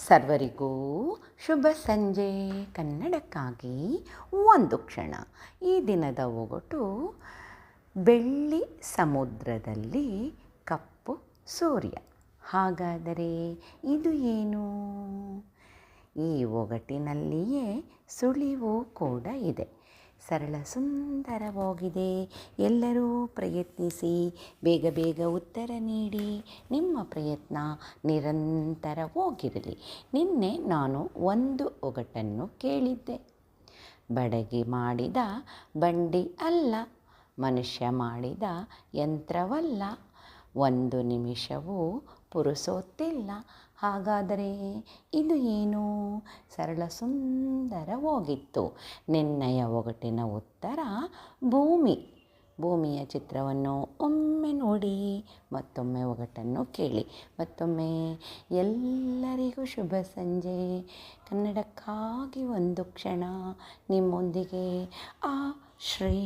ಸರ್ವರಿಗೂ ಶುಭ ಸಂಜೆ. ಕನ್ನಡಕ್ಕಾಗಿ ಒಂದು ಕ್ಷಣ. ಈ ದಿನದ ಒಗಟು: ಬೆಳ್ಳಿ ಸಮುದ್ರದಲ್ಲಿ ಕಪ್ಪು ಸೂರ್ಯ. ಹಾಗಾದರೆ ಇದು ಏನು? ಈ ಒಗಟಿನಲ್ಲಿಯೇ ಸುಳಿವು ಕೂಡ ಇದೆ. ಸರಳ ಸುಂದರವಾಗಿದೆ. ಎಲ್ಲರೂ ಪ್ರಯತ್ನಿಸಿ. ಬೇಗ ಬೇಗ ಉತ್ತರ ನೀಡಿ. ನಿಮ್ಮ ಪ್ರಯತ್ನ ನಿರಂತರವಾಗಿರಲಿ. ನಿನ್ನೆ ನಾನು ಒಂದು ಒಗಟನ್ನು ಕೇಳಿದ್ದೆ. ಬಡಗಿ ಮಾಡಿದ ಬಂಡಿ ಅಲ್ಲ, ಮನುಷ್ಯ ಮಾಡಿದ ಯಂತ್ರವಲ್ಲ, ಒಂದು ನಿಮಿಷವೂ ಪುರುಸೊತ್ತಿಲ್ಲ. ಹಾಗಾದರೆ ಇದು ಏನು? ಸರಳ ಸುಂದರವಾಗಿತ್ತು. ನಿನ್ನೆಯ ಒಗಟಿನ ಉತ್ತರ ಭೂಮಿ. ಭೂಮಿಯ ಚಿತ್ರವನ್ನು ಒಮ್ಮೆ ನೋಡಿ, ಮತ್ತೊಮ್ಮೆ ಒಗಟನ್ನು ಕೇಳಿ. ಮತ್ತೊಮ್ಮೆ ಎಲ್ಲರಿಗೂ ಶುಭ ಸಂಜೆ. ಕನ್ನಡಕ್ಕಾಗಿ ಒಂದು ಕ್ಷಣ. ನಿಮ್ಮೊಂದಿಗೆ ಆ ಶ್ರೀ.